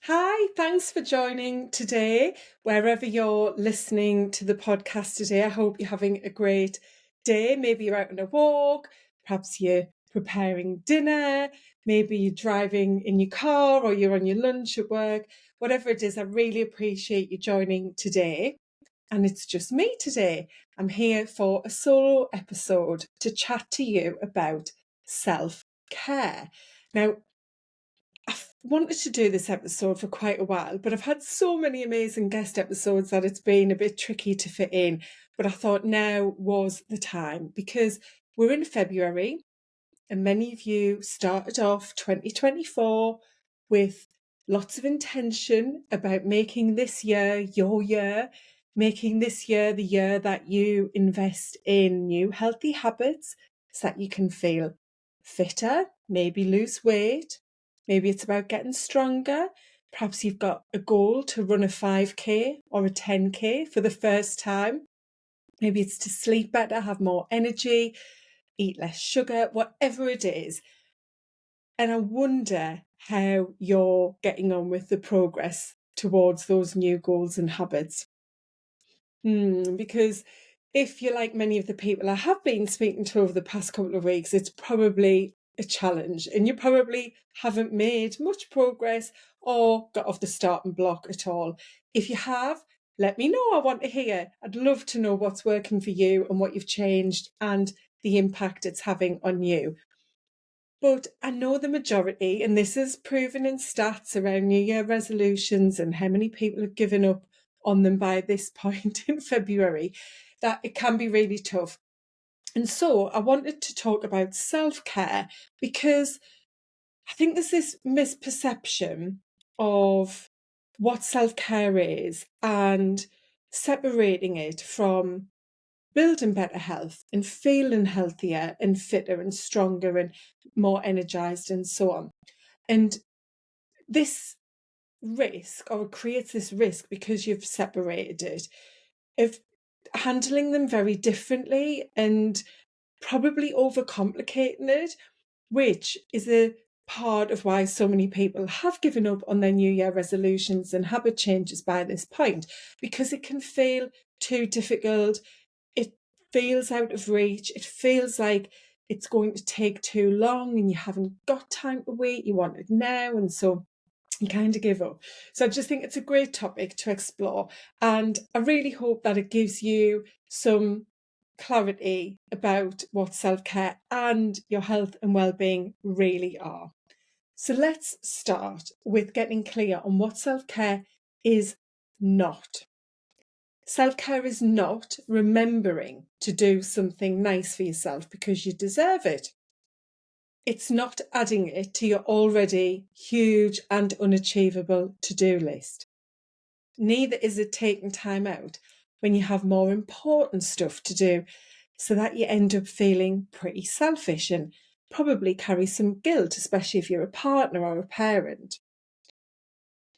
Hi, thanks for joining today. Wherever you're listening to the podcast today, I hope you're having a great day. Maybe you're out on a walk, perhaps you're preparing dinner, maybe you're driving in your car or you're on your lunch at work. Whatever it is, I really appreciate you joining today. And it's just me today. I'm here for a solo episode to chat to you about self-care. Now, I've wanted to do this episode for quite a while, but I've had so many amazing guest episodes that it's been a bit tricky to fit in. But I thought now was the time because we're in February and many of you started off 2024 with lots of intention about making this year your year, making this year the year that you invest in new healthy habits so that you can feel fitter, maybe lose weight. Maybe it's about getting stronger. Perhaps you've got a goal to run a 5K or a 10K for the first time. Maybe it's to sleep better, have more energy, eat less sugar, whatever it is. And I wonder how you're getting on with the progress towards those new goals and habits. Because if you're like many of the people I have been speaking to over the past couple of weeks, it's probably a challenge and you probably haven't made much progress or got off the starting block at all. If you have, let me know. I want to hear. I'd love to know what's working for you and what you've changed and the impact it's having on you. But I know the majority, and this is proven in stats around New Year resolutions and how many people have given up on them by this point in February, that it can be really tough. And so I wanted to talk about self-care because I think there's this misperception of what self-care is and separating it from building better health and feeling healthier and fitter and stronger and more energized and so on. And this risk, or creates this risk because you've separated it, of handling them very differently and probably overcomplicating it, which is a part of why so many people have given up on their New Year resolutions and habit changes by this point, because it can feel too difficult. It feels out of reach. It feels like it's going to take too long and you haven't got time to wait. You want it now. And so you kind of give up. So I just think it's a great topic to explore. And I really hope that it gives you some clarity about what self-care and your health and well-being really are. So let's start with getting clear on what self-care is not. Self-care is not remembering to do something nice for yourself because you deserve it. It's not adding it to your already huge and unachievable to-do list. Neither is it taking time out when you have more important stuff to do, so that you end up feeling pretty selfish and probably carry some guilt, especially if you're a partner or a parent.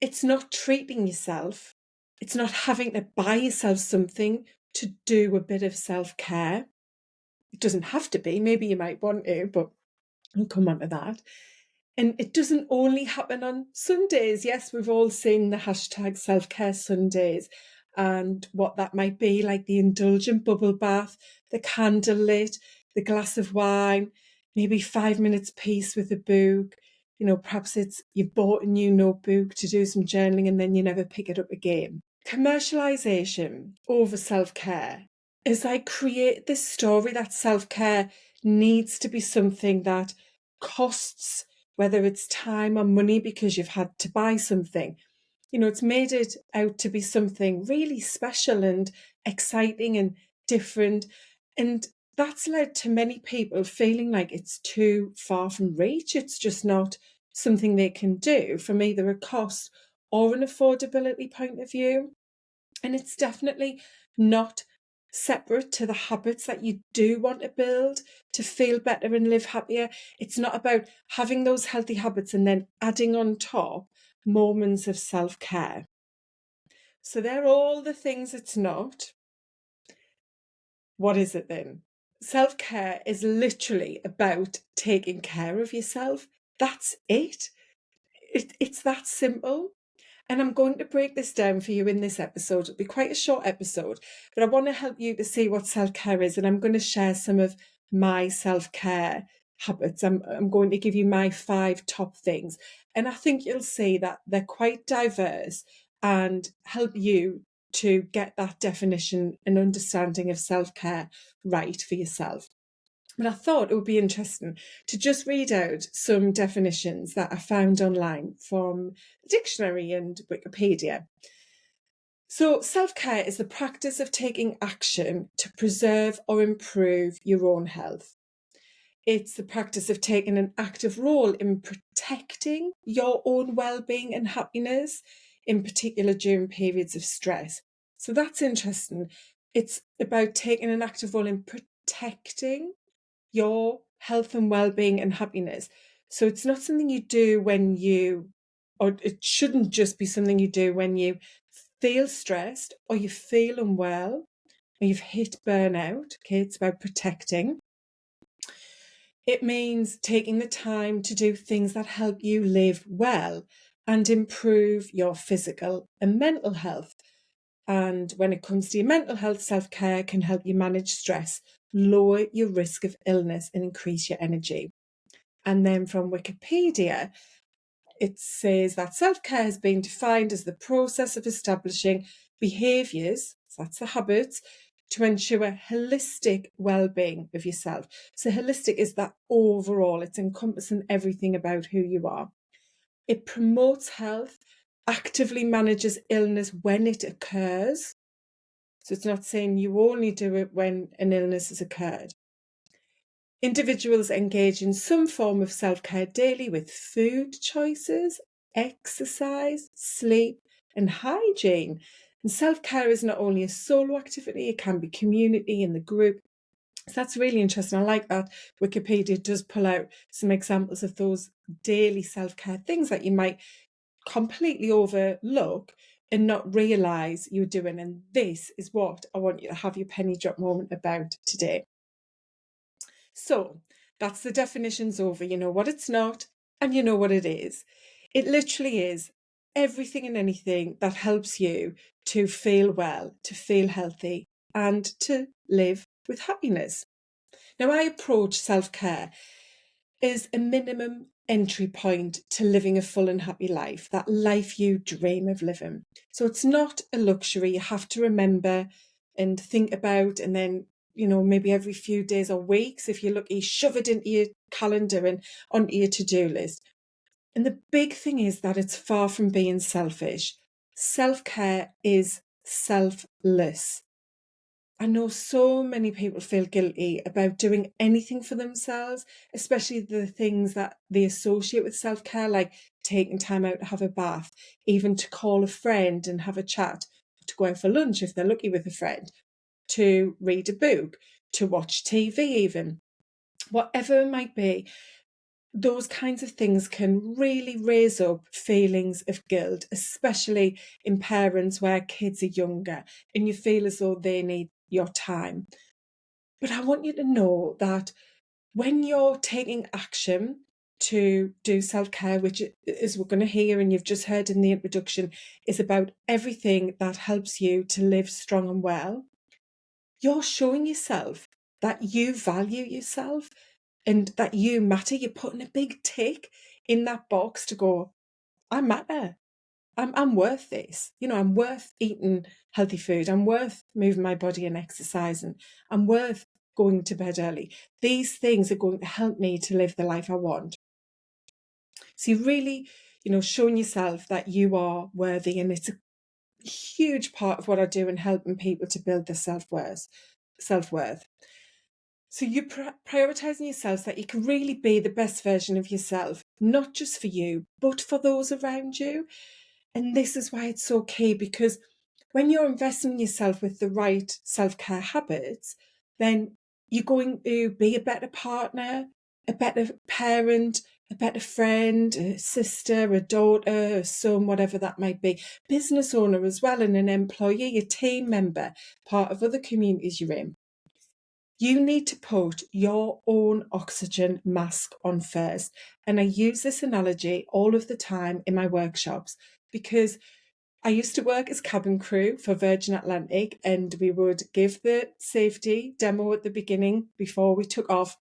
It's not treating yourself. It's not having to buy yourself something to do a bit of self-care. It doesn't have to be. Maybe you might want to, but we'll come on to that. And it doesn't only happen on Sundays. Yes, we've all seen the hashtag self-care Sundays and what that might be, like the indulgent bubble bath, the candle lit, the glass of wine, maybe 5 minutes peace with a book. Perhaps it's you've bought a new notebook to do some journaling and then you never pick it up again. Commercialization over self-care is like create this story that self-care needs to be something that costs, whether it's time or money because you've had to buy something. It's made it out to be something really special and exciting and different. And that's led to many people feeling like it's too far from reach. It's just not something they can do from either a cost or an affordability point of view. And it's definitely not separate to the habits that you do want to build to feel better and live happier. It's not about having those healthy habits and then adding on top moments of self-care. So they're all the things it's not. What is it then? Self-care is literally about taking care of yourself. That's it. It's that simple. And I'm going to break this down for you in this episode. It'll be quite a short episode, but I want to help you to see what self-care is. And I'm going to share some of my self-care habits. I'm going to give you my 5 top things. And I think you'll see that they're quite diverse and help you to get that definition and understanding of self-care right for yourself. But I thought it would be interesting to just read out some definitions that I found online from the dictionary and Wikipedia. So, self-care is the practice of taking action to preserve or improve your own health. It's the practice of taking an active role in protecting your own well-being and happiness, in particular during periods of stress. So that's interesting. It's about taking an active role in protecting your health and well-being and happiness. So it's not something you do or it shouldn't just be something you do when you feel stressed or you feel unwell or you've hit burnout. Okay, it's about protecting. It means taking the time to do things that help you live well and improve your physical and mental health. And when it comes to your mental health, self-care can help you manage stress, lower your risk of illness, and increase your energy. And then from Wikipedia, it says that self-care has been defined as the process of establishing behaviours, so that's the habits, to ensure holistic well-being of yourself. So holistic is that overall, it's encompassing everything about who you are. It promotes health, actively manages illness when it occurs. So it's not saying you only do it when an illness has occurred. Individuals engage in some form of self-care daily with food choices, exercise, sleep, and hygiene. And self-care is not only a solo activity, it can be community in the group. So that's really interesting. I like that Wikipedia does pull out some examples of those daily self-care things that you might completely overlook and not realise you're doing. And this is what I want you to have your penny drop moment about today. So that's the definitions over. You know what it's not and you know what it is. It literally is everything and anything that helps you to feel well, to feel healthy, and to live with happiness. Now, I approach self-care as a minimum entry point to living a full and happy life, that life you dream of living. So it's not a luxury you have to remember and think about, and then, you know, maybe every few days or weeks, if you're lucky, shove it into your calendar and onto your to-do list. And the big thing is that it's far from being selfish. Self-care is selfless. I know so many people feel guilty about doing anything for themselves, especially the things that they associate with self-care, like taking time out to have a bath, even to call a friend and have a chat, to go out for lunch if they're lucky with a friend, to read a book, to watch TV even. Whatever it might be, those kinds of things can really raise up feelings of guilt, especially in parents where kids are younger and you feel as though they need your time. But I want you to know that when you're taking action to do self-care, which is we're going to hear and you've just heard in the introduction, is about everything that helps you to live strong and well, you're showing yourself that you value yourself and that you matter. You're putting a big tick in that box to go, I matter. I'm worth this. You know, I'm worth eating healthy food. I'm worth moving my body and exercising. I'm worth going to bed early. These things are going to help me to live the life I want. So you really, you know, showing yourself that you are worthy, and it's a huge part of what I do in helping people to build their self-worth. So you prioritizing yourself so that you can really be the best version of yourself, not just for you, but for those around you. And this is why it's so key, because when you're investing in yourself with the right self-care habits, then you're going to be a better partner, a better parent, a better friend, a sister, a daughter, a son, whatever that might be, business owner as well, and an employee, a team member, part of other communities you're in. You need to put your own oxygen mask on first. And I use this analogy all of the time in my workshops, because I used to work as cabin crew for Virgin Atlantic, and we would give the safety demo at the beginning before we took off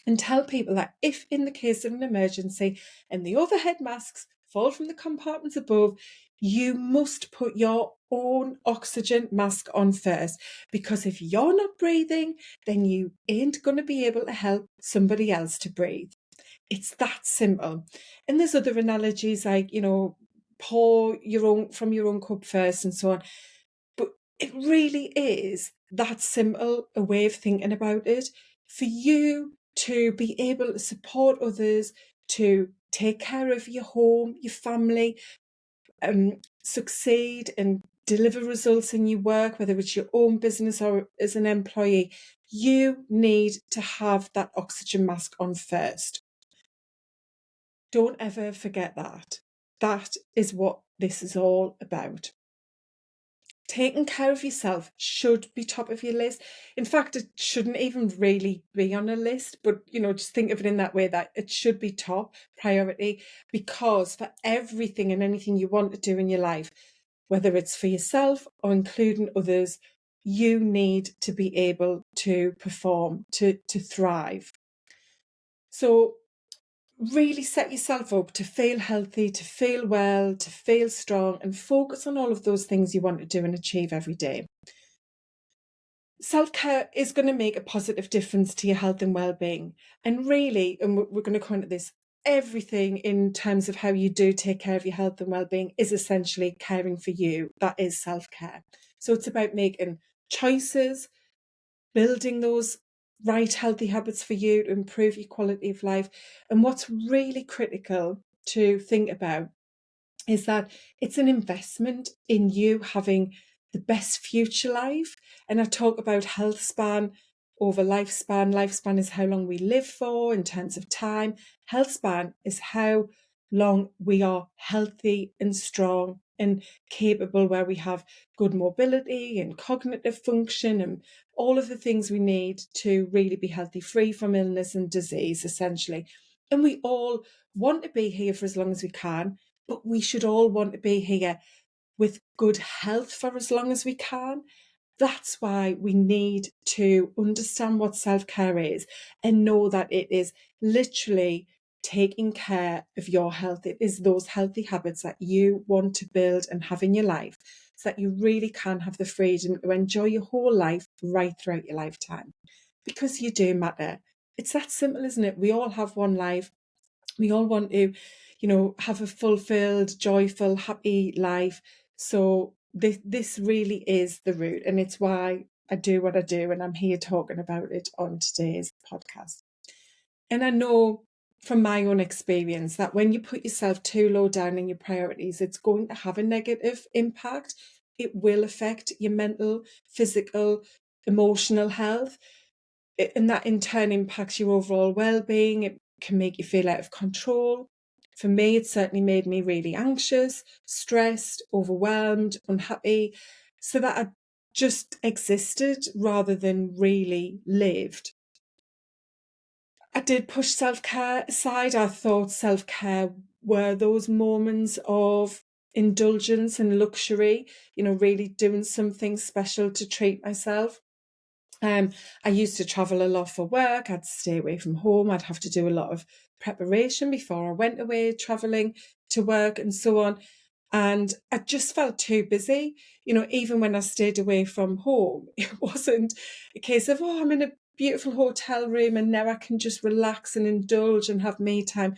and tell people that if in the case of an emergency and the overhead masks fall from the compartments above, you must put your own oxygen mask on first, because if you're not breathing, then you ain't going to be able to help somebody else to breathe. It's that simple. And there's other analogies like, pour from your own cup first and so on. But it really is that simple a way of thinking about it. For you to be able to support others, to take care of your home, your family, succeed and deliver results in your work, whether it's your own business or as an employee, you need to have that oxygen mask on first. Don't ever forget that. That is what this is all about. Taking care of yourself should be top of your list. In fact, it shouldn't even really be on a list, but just think of it in that way, that it should be top priority, because for everything and anything you want to do in your life, whether it's for yourself or including others, you need to be able to perform, to thrive. So really set yourself up to feel healthy, to feel well, to feel strong, and focus on all of those things you want to do and achieve every day. Self-care is going to make a positive difference to your health and well-being. And really, and we're going to come into this, everything in terms of how you do take care of your health and well-being is essentially caring for you. That is self-care. So it's about making choices, building those right healthy habits for you to improve your quality of life. And what's really critical to think about is that it's an investment in you having the best future life. And I talk about health span over lifespan. Lifespan is how long we live for in terms of time. Health span is how long we are healthy and strong and capable, where we have good mobility and cognitive function and all of the things we need to really be healthy, free from illness and disease, essentially. And we all want to be here for as long as we can, but we should all want to be here with good health for as long as we can. That's why we need to understand what self-care is and know that it is literally taking care of your health. It is those healthy habits that you want to build and have in your life, so that you really can have the freedom to enjoy your whole life right throughout your lifetime, because you do matter. It's that simple, isn't it? We all have one life. We all want to, have a fulfilled, joyful, happy life. So this really is the root, and it's why I do what I do, and I'm here talking about it on today's podcast. And I know from my own experience that when you put yourself too low down in your priorities, it's going to have a negative impact. It will affect your mental, physical, emotional health, and that in turn impacts your overall well-being. It can make you feel out of control. For me, it certainly made me really anxious, stressed, overwhelmed, unhappy, so that I just existed rather than really lived. I did push self-care aside. I thought self-care were those moments of indulgence and luxury, really doing something special to treat myself. I used to travel a lot for work. I'd stay away from home. I'd have to do a lot of preparation before I went away traveling to work and so on. And I just felt too busy. Even when I stayed away from home, it wasn't a case of, I'm in a beautiful hotel room and now I can just relax and indulge and have me time.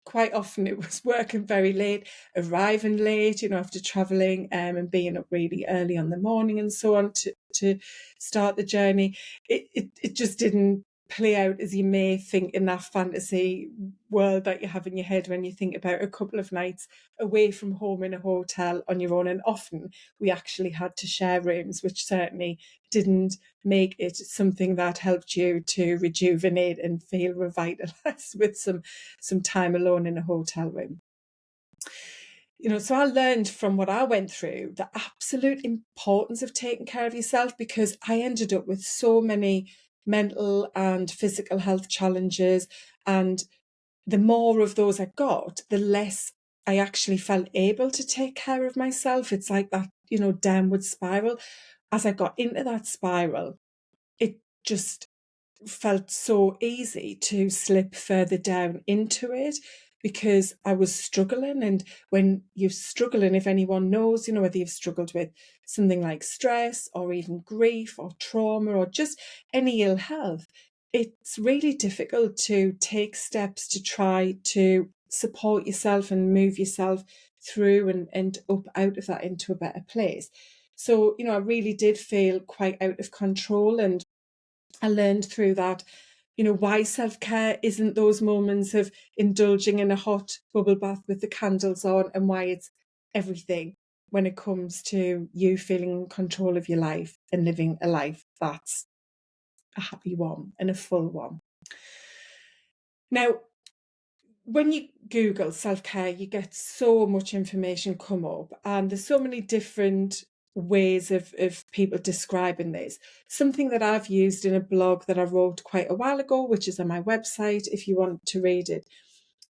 Quite often it was working very late, arriving late, after traveling, and being up really early on the morning and so on to start the journey. It just didn't play out as you may think in that fantasy world that you have in your head when you think about a couple of nights away from home in a hotel on your own. And often we actually had to share rooms, which certainly didn't make it something that helped you to rejuvenate and feel revitalized with some time alone in a hotel room. So I learned from what I went through the absolute importance of taking care of yourself, because I ended up with so many mental and physical health challenges. And the more of those I got, the less I actually felt able to take care of myself. It's like that, downward spiral. As I got into that spiral, it just felt so easy to slip further down into it because I was struggling. And when you're struggling, if anyone knows, whether you've struggled with something like stress or even grief or trauma or just any ill health, it's really difficult to take steps to try to support yourself and move yourself through and up out of that into a better place. So, I really did feel quite out of control, and I learned through that, why self-care isn't those moments of indulging in a hot bubble bath with the candles on, and why it's everything when it comes to you feeling in control of your life and living a life that's a happy one and a full one. Now, when you Google self-care, you get so much information come up, and there's so many different ways of people describing this. Something that I've used in a blog that I wrote quite a while ago, which is on my website if you want to read it,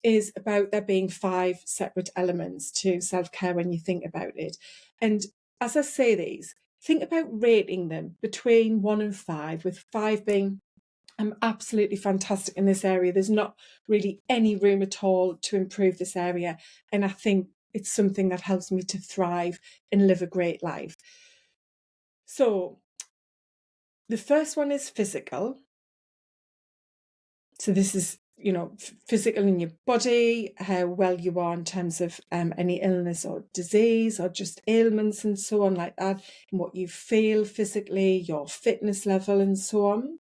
is about there being 5 separate elements to self-care when you think about it. And as I say these, think about rating them between 1 and 5, with 5 being I'm absolutely fantastic in this area. There's not really any room at all to improve this area. And I think it's something that helps me to thrive and live a great life. So the first one is physical. So this is, physical in your body, how well you are in terms of any illness or disease or just ailments and so on like that, and what you feel physically, your fitness level and so on.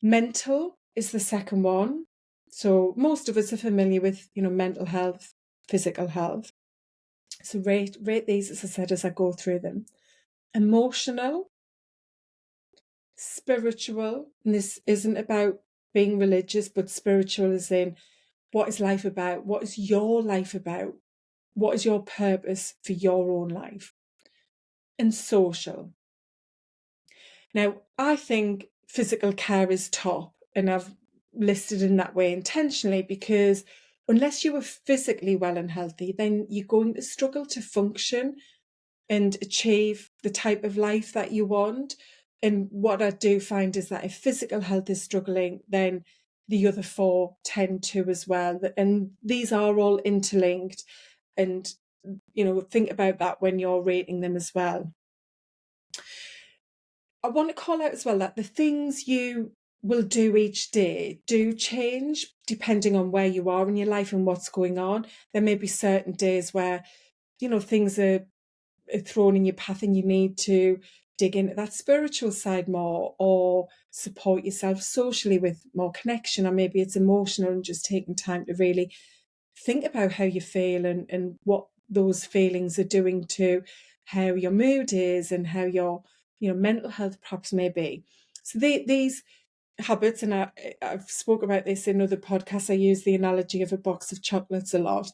Mental is the second one. So most of us are familiar with, mental health, physical health. So rate these, as I said, as I go through them. Emotional, spiritual, and this isn't about being religious, but spiritual is in what is life about? What is your life about? What is your purpose for your own life? And social. Now, I think physical care is top, and I've listed in that way intentionally because unless you are physically well and healthy, then you're going to struggle to function and achieve the type of life that you want. And what I do find is that if physical health is struggling, then the other 4 tend to as well. And these are all interlinked. And, think about that when you're rating them as well. I want to call out as well that the things you will do each day do change depending on where you are in your life and what's going on. There may be certain days where, things are thrown in your path and you need to dig into that spiritual side more, or support yourself socially with more connection, or maybe it's emotional and just taking time to really think about how you feel and what those feelings are doing to how your mood is and how your mental health perhaps may be. So these habits, and I've spoke about this in other podcasts, I use the analogy of a box of chocolates a lot,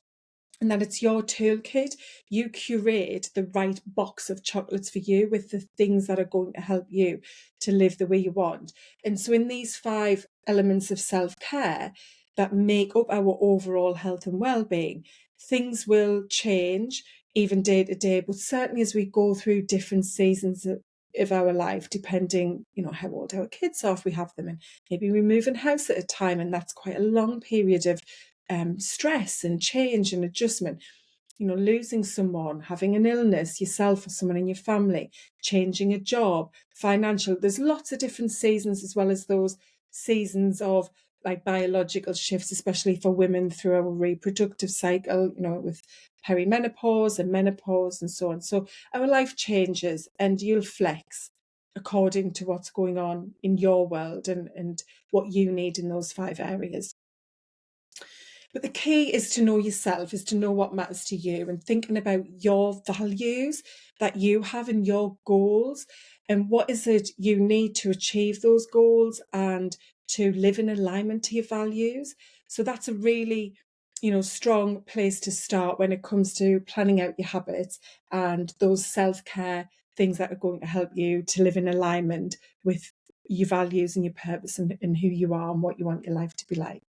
and that it's your toolkit. You curate the right box of chocolates for you with the things that are going to help you to live the way you want. And so in these 5 elements of self-care that make up our overall health and well-being, things will change even day to day, but certainly as we go through different seasons of our life, depending, how old our kids are, if we have them, and maybe we move in house at a time, and that's quite a long period of stress and change and adjustment. Losing someone, having an illness yourself or someone in your family, changing a job, financial. There's lots of different seasons, as well as those seasons of like biological shifts, especially for women through our reproductive cycle, with perimenopause and menopause and so on. So our life changes, and you'll flex according to what's going on in your world and what you need in those 5 areas. But the key is to know yourself, is to know what matters to you, and thinking about your values that you have and your goals, and what is it you need to achieve those goals and to live in alignment to your values. So that's a really, strong place to start when it comes to planning out your habits and those self-care things that are going to help you to live in alignment with your values and your purpose and who you are and what you want your life to be like.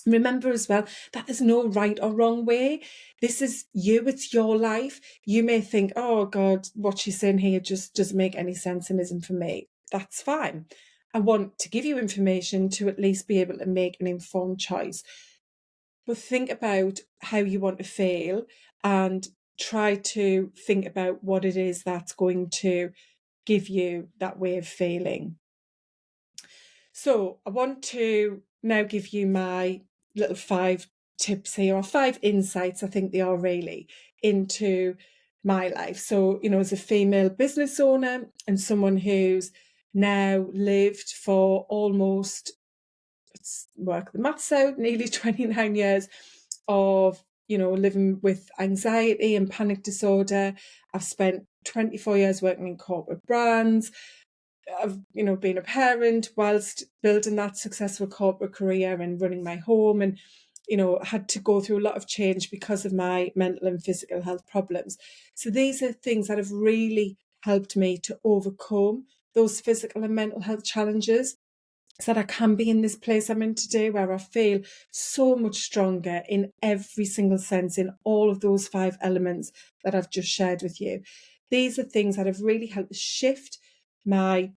Remember as well that there's no right or wrong way. This is you, it's your life. You may think, oh God, what she's saying here just doesn't make any sense and isn't for me. That's fine. I want to give you information to at least be able to make an informed choice. But think about how you want to feel and try to think about what it is that's going to give you that way of feeling. So I want to now give you my little 5 tips here, or 5 insights, I think they are really, into my life. So, as a female business owner and someone who's now lived for almost, let's work the maths out, nearly 29 years of, living with anxiety and panic disorder. I've spent 24 years working in corporate brands. I've, been a parent whilst building that successful corporate career and running my home, and, had to go through a lot of change because of my mental and physical health problems. So these are things that have really helped me to overcome those physical and mental health challenges, so that I can be in this place I'm in today, where I feel so much stronger in every single sense, in all of those 5 elements that I've just shared with you. These are things that have really helped shift my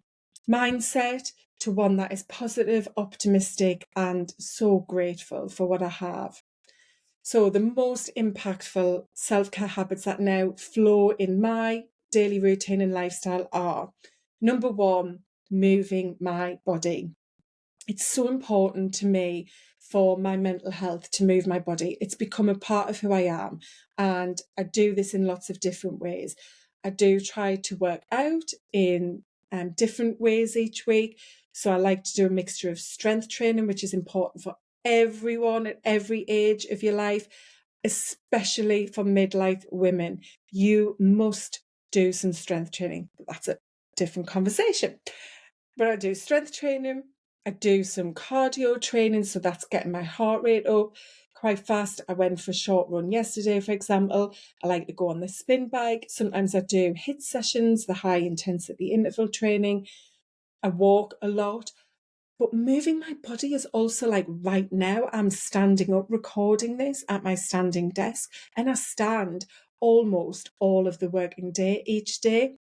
mindset to one that is positive, optimistic, and so grateful for what I have. So the most impactful self-care habits that now flow in my daily routine and lifestyle are: number 1, moving my body. It's so important to me for my mental health to move my body. It's become a part of who I am, and I do this in lots of different ways. I do try to work out in different ways each week. So I like to do a mixture of strength training, which is important for everyone at every age of your life, especially for midlife women. You must do some strength training. That's a different conversation. But I do strength training. I do some cardio training, so that's getting my heart rate up quite fast. I went for a short run yesterday, for example. I like to go on the spin bike. Sometimes I do HIIT sessions, the high intensity interval training. I walk a lot. But moving my body is also, like, right now, I'm standing up recording this at my standing desk, and I stand almost all of the working day each day.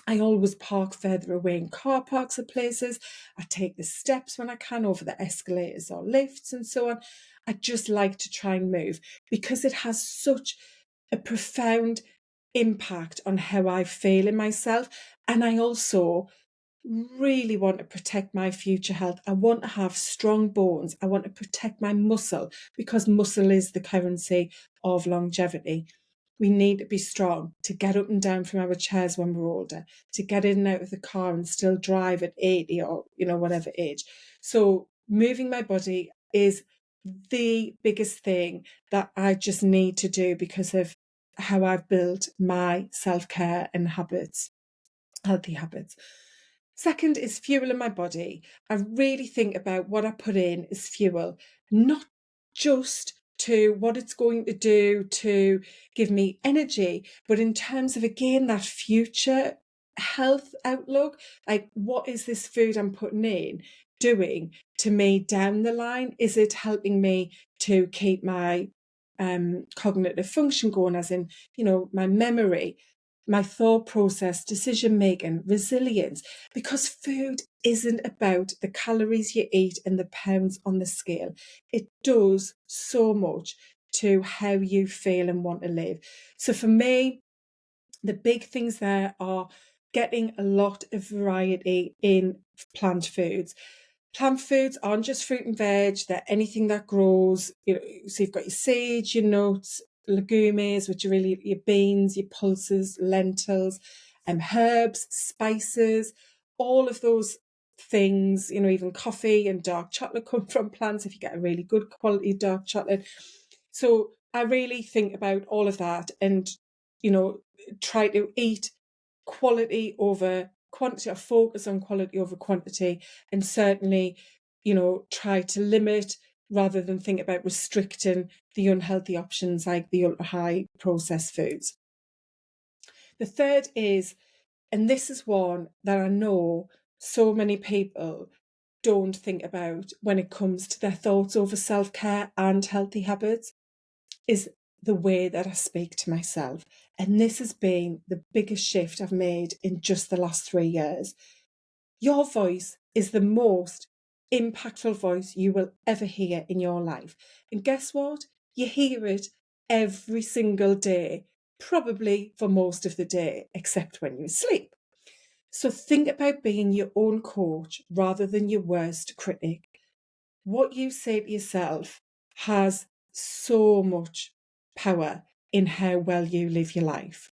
I always park further away in car parks of places. I take the steps when I can over the escalators or lifts and so on. I just like to try and move because it has such a profound impact on how I feel in myself. And I also really want to protect my future health. I want to have strong bones. I want to protect my muscle, because muscle is the currency of longevity. We need to be strong to get up and down from our chairs when we're older, to get in and out of the car and still drive at 80 or, whatever age. So moving my body is the biggest thing that I just need to do because of how I've built my self-care and habits, healthy habits. Second is fuel in my body. I really think about what I put in as fuel, not just to what it's going to do to give me energy, but in terms of, again, that future health outlook. Like, what is this food I'm putting in doing to me down the line? Is it helping me to keep my cognitive function going, as in, my memory, my thought process, decision making, resilience? Because food isn't about the calories you eat and the pounds on the scale. It does so much to how you feel and want to live. So for me, the big things there are getting a lot of variety in plant foods. Plant foods aren't just fruit and veg, they're anything that grows. So you've got your sage, your nuts, legumes, which are really your beans, your pulses, lentils, herbs, spices, all of those things. Even coffee and dark chocolate come from plants if you get a really good quality dark chocolate. So I really think about all of that and, try to eat quality over quantity, or focus on quality over quantity, and certainly, try to limit rather than think about restricting the unhealthy options like the ultra high processed foods. The third is, and this is one that I know so many people don't think about when it comes to their thoughts over self-care and healthy habits is the way that I speak to myself. And this has been the biggest shift I've made in just the last 3 years. Your voice is the most impactful voice you will ever hear in your life. And guess what? You hear it every single day, probably for most of the day, except when you sleep. So think about being your own coach rather than your worst critic. What you say to yourself has so much power in how well you live your life.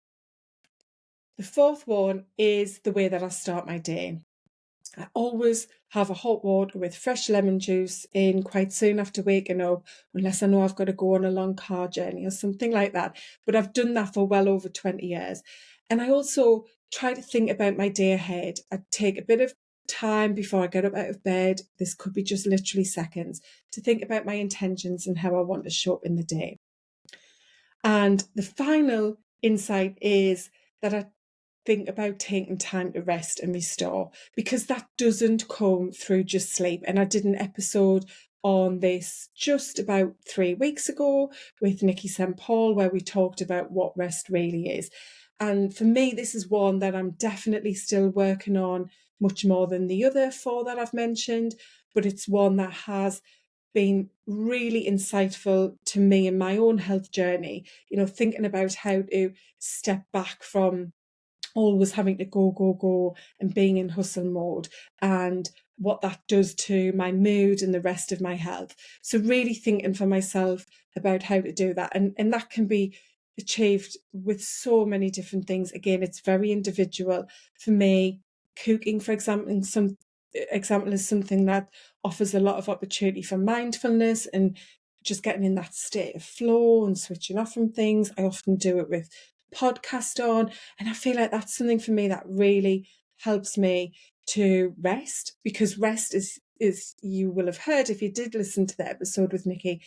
The fourth one is the way that I start my day. I always have a hot water with fresh lemon juice in quite soon after waking up, unless I know I've got to go on a long car journey or something like that. But I've done that for well over 20 years. And I also try to think about my day ahead. I take a bit of time before I get up out of bed. This could be just literally seconds to think about my intentions and how I want to show up in the day. And the final insight is that I think about taking time to rest and restore, because that doesn't come through just sleep. And I did an episode on this just about 3 weeks ago with Nikki St. Paul, where we talked about what rest really is. And for me, this is one that I'm definitely still working on much more than the other 4 that I've mentioned, but it's one that has been really insightful to me in my own health journey, thinking about how to step back from always having to go and being in hustle mode, and what that does to my mood and the rest of my health. So really thinking for myself about how to do that. And that can be achieved with so many different things. Again, it's very individual. For me, cooking, for example, is something that offers a lot of opportunity for mindfulness and just getting in that state of flow and switching off from things. I often do it with podcast on, and I feel like that's something for me that really helps me to rest, because rest is you will have heard if you did listen to the episode with Nikki,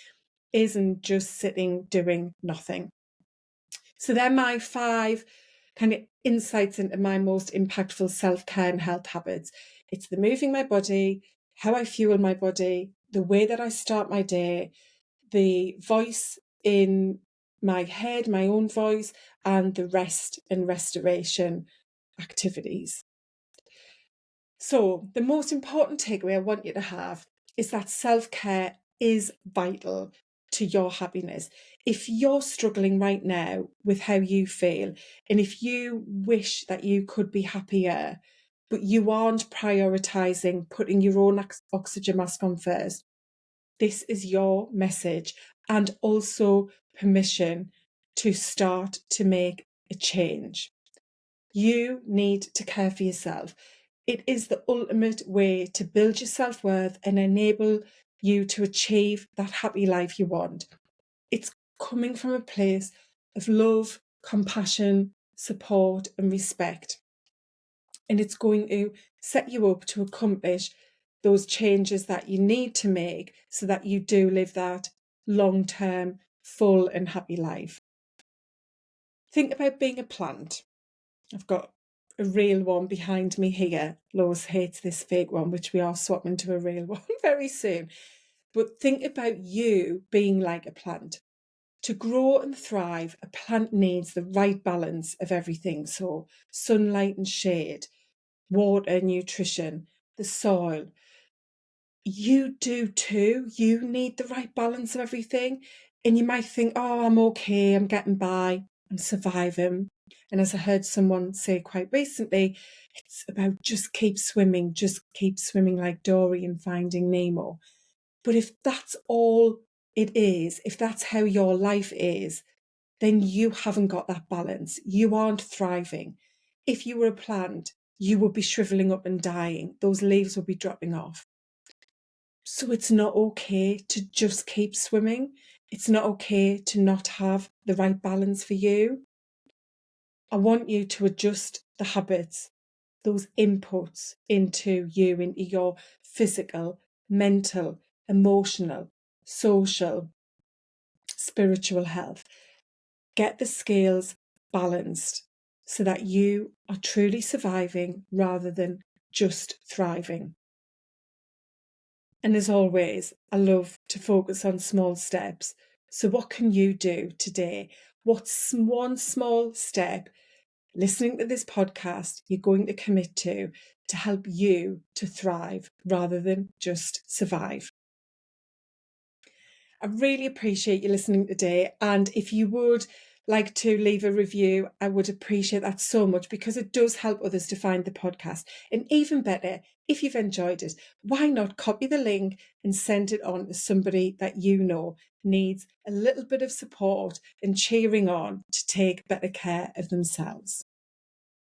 isn't just sitting doing nothing. So they're my 5 kind of insights into my most impactful self-care and health habits. It's the moving my body, how I fuel my body, the way that I start my day, the voice in my head, my own voice, and the rest and restoration activities. So the most important takeaway I want you to have is that self-care is vital to your happiness. If you're struggling right now with how you feel, and if you wish that you could be happier, but you aren't prioritizing putting your own oxygen mask on first, this is your message, and also permission to start to make a change. You need to care for yourself. It is the ultimate way to build your self-worth and enable you to achieve that happy life you want. It's coming from a place of love, compassion, support, and respect. And it's going to set you up to accomplish those changes that you need to make so that you do live that long-term, full and happy life. Think about being a plant. I've got a real one behind me here. Lois hates this fake one, which we are swapping to a real one very soon. But think about you being like a plant. To grow and thrive, a plant needs the right balance of everything. So sunlight and shade, water, nutrition, the soil. You do too. You need the right balance of everything. And you might think, oh, I'm okay, I'm getting by, I'm surviving. And as I heard someone say quite recently, it's about just keep swimming like Dory in Finding Nemo. But if that's all it is, if that's how your life is, then you haven't got that balance. You aren't thriving. If you were a plant, you would be shriveling up and dying. Those leaves would be dropping off. So it's not okay to just keep swimming. It's not okay to not have the right balance for you. I want you to adjust the habits, those inputs into you, into your physical, mental, emotional, social, spiritual health. Get the scales balanced so that you are truly surviving rather than just thriving. And as always, I love to focus on small steps. So what can you do today? What's one small step, listening to this podcast, you're going to commit to help you to thrive rather than just survive? I really appreciate you listening today. And if you would like to leave a review, I would appreciate that so much, because it does help others to find the podcast. And even better, if you've enjoyed it, why not copy the link and send it on to somebody that you know needs a little bit of support and cheering on to take better care of themselves.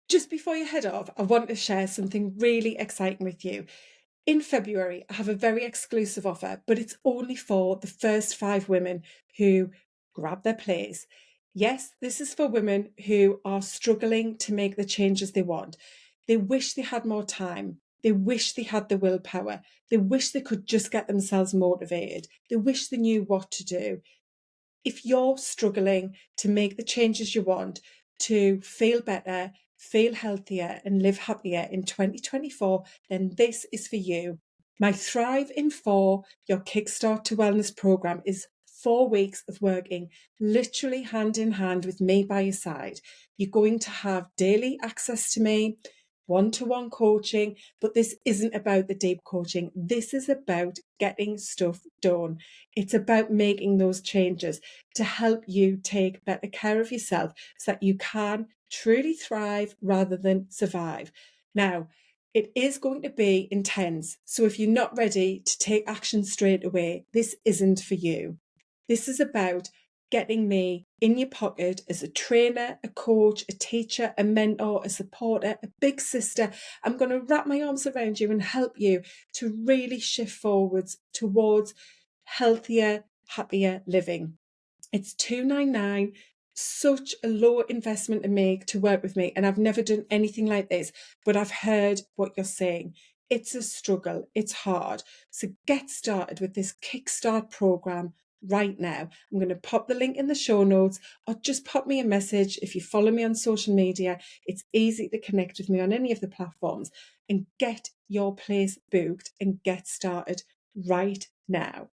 Just before you head off, I want to share something really exciting with you. In February, I have a very exclusive offer, but it's only for the first 5 women who grab their place. Yes, this is for women who are struggling to make the changes they want. They wish they had more time. They wish they had the willpower. They wish they could just get themselves motivated. They wish they knew what to do. If you're struggling to make the changes you want to feel better, feel healthier, and live happier in 2024, then this is for you. My Thrive in 4, your Kickstart to Wellness program, is 4 weeks of working literally hand in hand with me by your side. You're going to have daily access to me, one-to-one coaching, but this isn't about the deep coaching. This is about getting stuff done. It's about making those changes to help you take better care of yourself so that you can truly thrive rather than survive. Now, it is going to be intense. So if you're not ready to take action straight away, this isn't for you. This is about getting me in your pocket as a trainer, a coach, a teacher, a mentor, a supporter, a big sister. I'm going to wrap my arms around you and help you to really shift forwards towards healthier, happier living. It's $299, such a low investment to make to work with me. And I've never done anything like this, but I've heard what you're saying. It's a struggle. It's hard. So get started with this Kickstart program right now. I'm going to pop the link in the show notes, or just pop me a message if you follow me on social media. It's easy to connect with me on any of the platforms, and get your place booked and get started right now.